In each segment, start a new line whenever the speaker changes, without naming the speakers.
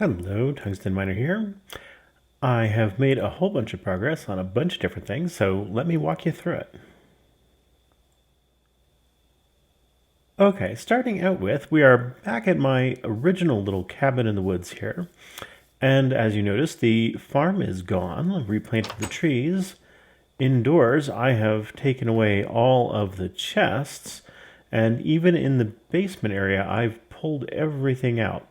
Hello, Tungsten Miner here. I have made a whole bunch of progress on a bunch of different things, so let me walk you through it. Okay, starting out with, we are back at my original little cabin in the woods here. And as you notice, the farm is gone. I've replanted the trees. Indoors, I have taken away all of the chests, and even in the basement area, I've pulled everything out.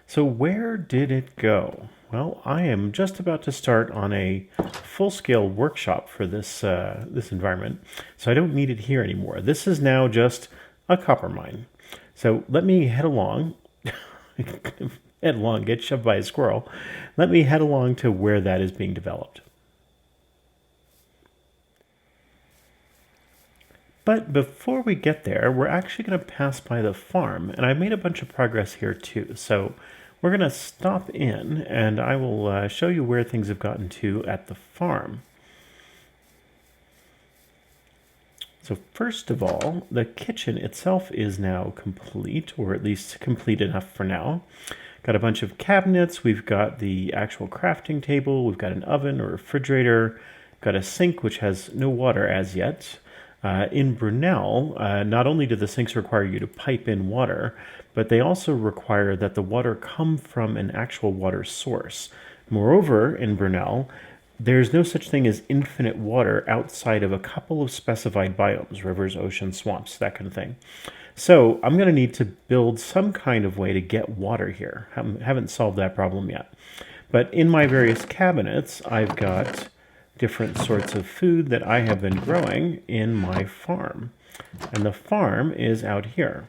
So where did it go? Well, I am just about to start on a full-scale workshop for this environment, so I don't need it here anymore. This is now just a copper mine. So let me head along. Head along, get shoved by a squirrel. Let me head along to where that is being developed. But before we get there, we're actually going to pass by the farm, and I made a bunch of progress here too. So we're going to stop in, and I will show you where things have gotten to at the farm. So first of all, the kitchen itself is now complete, or at least complete enough for now. Got a bunch of cabinets, we've got the actual crafting table, we've got an oven or refrigerator, got a sink which has no water as yet. In Brunel, not only do the sinks require you to pipe in water, but they also require that the water come from an actual water source. Moreover, in Brunel, there's no such thing as infinite water outside of a couple of specified biomes, rivers, oceans, swamps, that kind of thing. So I'm going to need to build some kind of way to get water here. Haven't solved that problem yet. But in my various cabinets, I've got different sorts of food that I have been growing in my farm. And the farm is out here.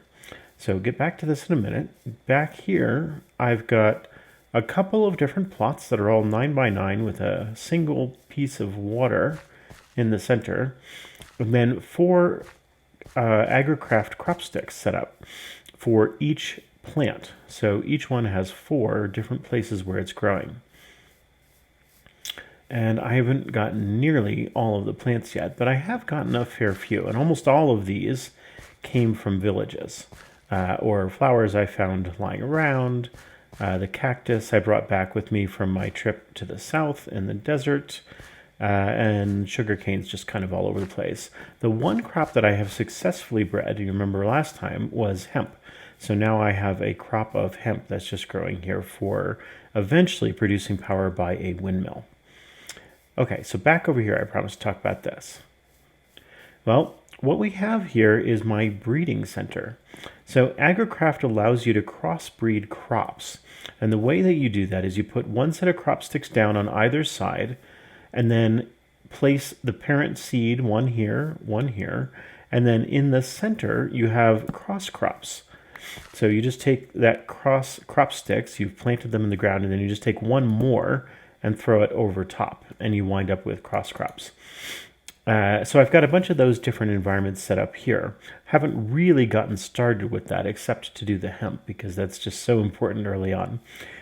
So get back to this in a minute. Back here, I've got a couple of different plots that are all 9 by 9 with a single piece of water in the center. And then 4 Agricraft crop sticks set up for each plant. So each one has 4 different places where it's growing. And I haven't gotten nearly all of the plants yet, but I have gotten a fair few. And almost all of these came from villages or flowers I found lying around. The cactus I brought back with me from my trip to the south in the desert. And sugar canes just kind of all over the place. The one crop that I have successfully bred, you remember last time, was hemp. So now I have a crop of hemp that's just growing here for eventually producing power by a windmill. Okay, so back over here, I promised to talk about this. Well, what we have here is my breeding center. So Agricraft allows you to crossbreed crops. And the way that you do that is you put one set of crop sticks down on either side, and then place the parent seed, one here, and then in the center you have cross crops. So you just take that cross crop sticks, you've planted them in the ground, and then you just take one more and throw it over top, and you wind up with cross crops. So I've got a bunch of those different environments set up here. Haven't really gotten started with that except to do the hemp because that's just so important early on.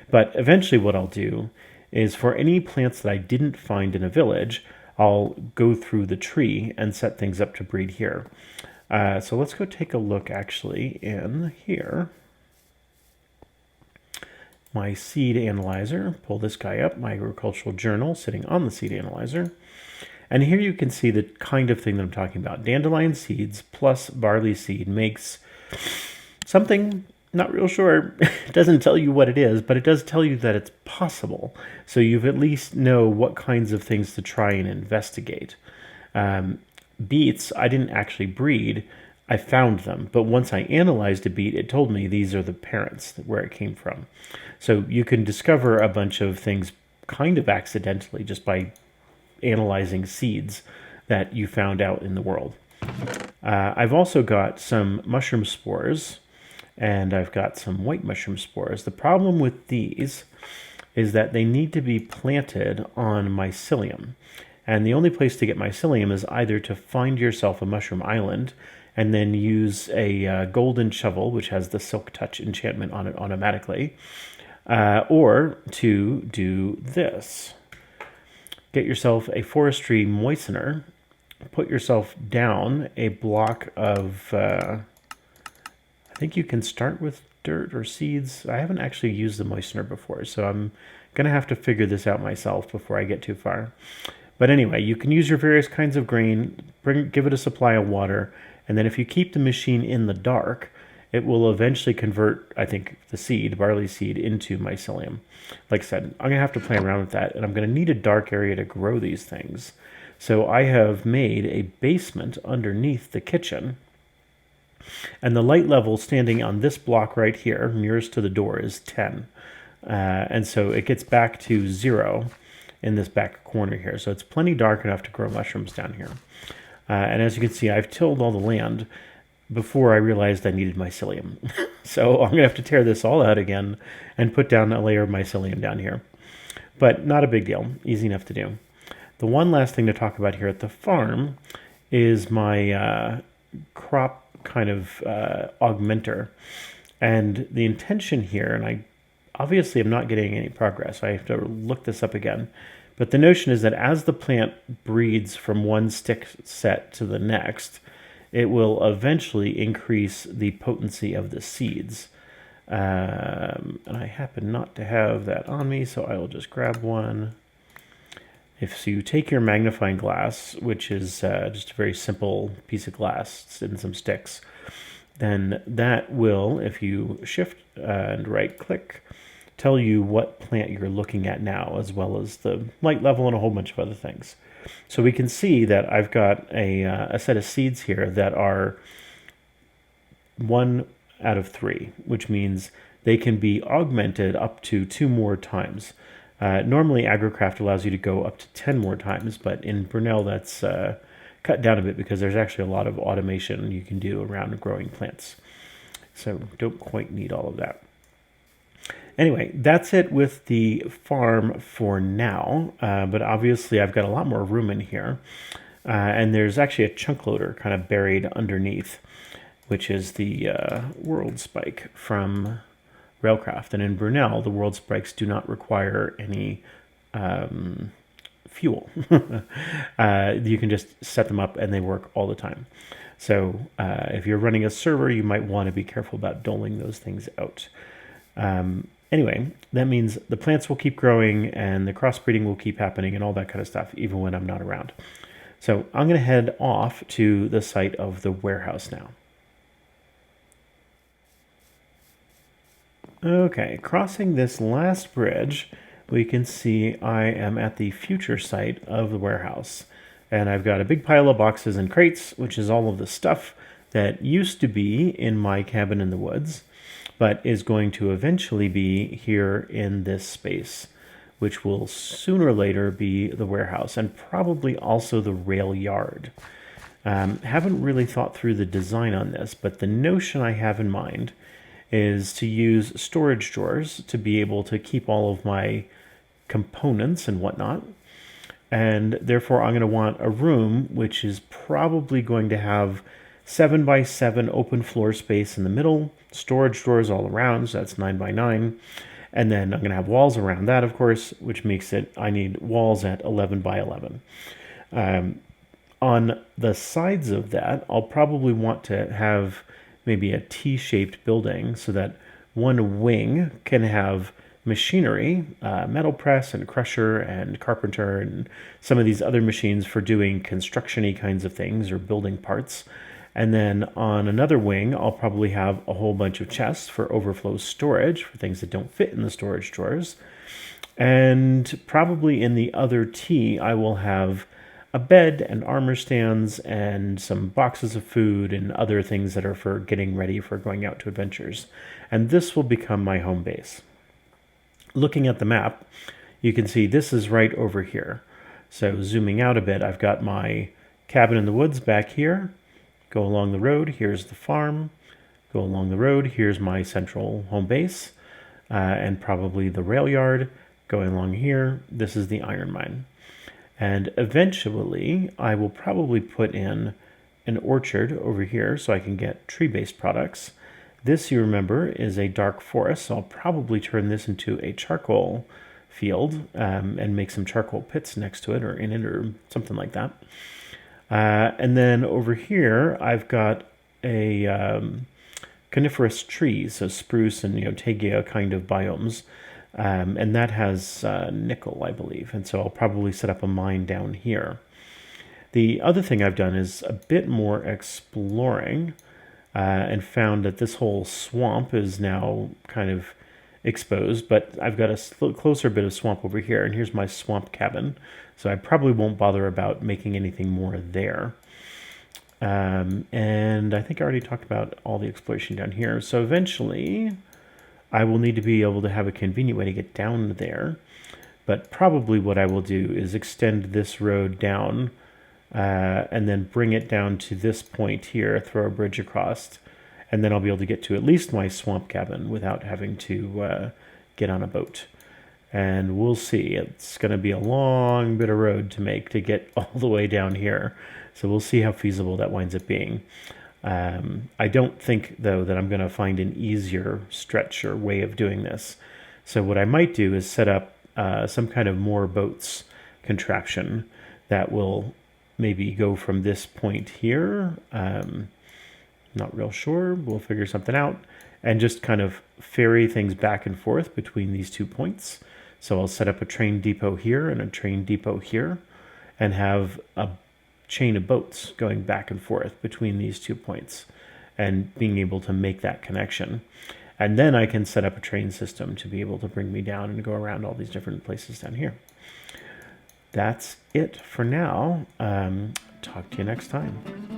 But eventually what I'll do is for any plants that I didn't find in a village, I'll go through the tree and set things up to breed here. So let's go take a look actually in here. My seed analyzer, pull this guy up, my agricultural journal sitting on the seed analyzer. And here you can see the kind of thing that I'm talking about. Dandelion seeds plus barley seed makes something, not real sure. It doesn't tell you what it is, but it does tell you that it's possible. So you at least know what kinds of things to try and investigate. Beets, I didn't actually breed. I found them, but once I analyzed a beet, it told me these are the parents, where it came from. So you can discover a bunch of things kind of accidentally just by analyzing seeds that you found out in the world. I've also got some mushroom spores, and I've got some white mushroom spores. The problem with these is that they need to be planted on mycelium. And the only place to get mycelium is either to find yourself a mushroom island and then use a golden shovel, which has the silk touch enchantment on it automatically, or to do this. Get yourself a forestry moistener, put yourself down a block of, I think you can start with dirt or seeds. I haven't actually used the moistener before, so I'm going to have to figure this out myself before I get too far. But anyway, you can use your various kinds of grain, give it a supply of water, and then if you keep the machine in the dark, it will eventually convert, I think, the seed, barley seed, into mycelium. Like I said, I'm going to have to play around with that, and I'm going to need a dark area to grow these things. So I have made a basement underneath the kitchen, and the light level standing on this block right here, nearest to the door, is 10. And so it gets back to 0 in this back corner here. So it's plenty dark enough to grow mushrooms down here. And as you can see, I've tilled all the land before I realized I needed mycelium. So I'm going to have to tear this all out again and put down a layer of mycelium down here. But not a big deal. Easy enough to do. The one last thing to talk about here at the farm is my crop kind of augmenter. And the intention here, and I obviously am not getting any progress, so I have to look this up again. But the notion is that as the plant breeds from one stick set to the next, it will eventually increase the potency of the seeds. And I happen not to have that on me, so I will just grab one. If so, you take your magnifying glass, which is just a very simple piece of glass and some sticks, then that will, if you shift and right click, tell you what plant you're looking at now, as well as the light level and a whole bunch of other things. So we can see that I've got a set of seeds here that are 1 out of 3, which means they can be augmented up to 2 more times. Normally, Agricraft allows you to go up to 10 more times, but in Brunel, that's cut down a bit because there's actually a lot of automation you can do around growing plants. So don't quite need all of that. Anyway, that's it with the farm for now, but obviously I've got a lot more room in here, and there's actually a chunk loader kind of buried underneath, which is the world spike from Railcraft. And in Brunel, the world spikes do not require any fuel. You can just set them up and they work all the time. So if you're running a server, you might want to be careful about doling those things out. Anyway, that means the plants will keep growing and the crossbreeding will keep happening and all that kind of stuff, even when I'm not around. So I'm going to head off to the site of the warehouse now. Okay, crossing this last bridge, we can see I am at the future site of the warehouse. And I've got a big pile of boxes and crates, which is all of the stuff that used to be in my cabin in the woods, but is going to eventually be here in this space, which will sooner or later be the warehouse and probably also the rail yard. Haven't really thought through the design on this, but the notion I have in mind is to use storage drawers to be able to keep all of my components and whatnot. And therefore I'm going to want a room which is probably going to have 7 by 7 open floor space in the middle, storage drawers all around, so that's 9 by 9. And then I'm going to have walls around that, of course, which makes it, I need walls at 11 by 11. On the sides of that, I'll probably want to have maybe a T-shaped building so that one wing can have machinery, metal press and crusher and carpenter and some of these other machines for doing construction-y kinds of things or building parts. And then on another wing, I'll probably have a whole bunch of chests for overflow storage for things that don't fit in the storage drawers. And probably in the other T, I will have a bed and armor stands and some boxes of food and other things that are for getting ready for going out to adventures. And this will become my home base. Looking at the map, you can see this is right over here. So zooming out a bit, I've got my cabin in the woods back here. Go along the road, here's the farm. Go along the road, here's my central home base, and probably the rail yard. Going along here, this is the iron mine. And eventually, I will probably put in an orchard over here so I can get tree-based products. This, you remember, is a dark forest, so I'll probably turn this into a charcoal field and make some charcoal pits next to it or in it or something like that. And then over here, I've got a coniferous trees, so spruce and taiga kind of biomes, and that has nickel, I believe, and so I'll probably set up a mine down here. The other thing I've done is a bit more exploring, and found that this whole swamp is now kind of exposed, but I've got a closer bit of swamp over here, and here's my swamp cabin, so I probably won't bother about making anything more there. And I think I already talked about all the exploration down here, so eventually I will need to be able to have a convenient way to get down there, but probably what I will do is extend this road down, and then bring it down to this point here, throw a bridge across, and then I'll be able to get to at least my swamp cabin without having to get on a boat. And we'll see. It's going to be a long bit of road to make to get all the way down here. So we'll see how feasible that winds up being. I don't think, though, that I'm going to find an easier stretch or way of doing this. So what I might do is set up some kind of more boats contraption that will maybe go from this point here. Not real sure. We'll figure something out. And just kind of ferry things back and forth between these 2 points. So I'll set up a train depot here and a train depot here, and have a chain of boats going back and forth between these 2 points, and being able to make that connection. And then I can set up a train system to be able to bring me down and go around all these different places down here. That's it for now. Talk to you next time.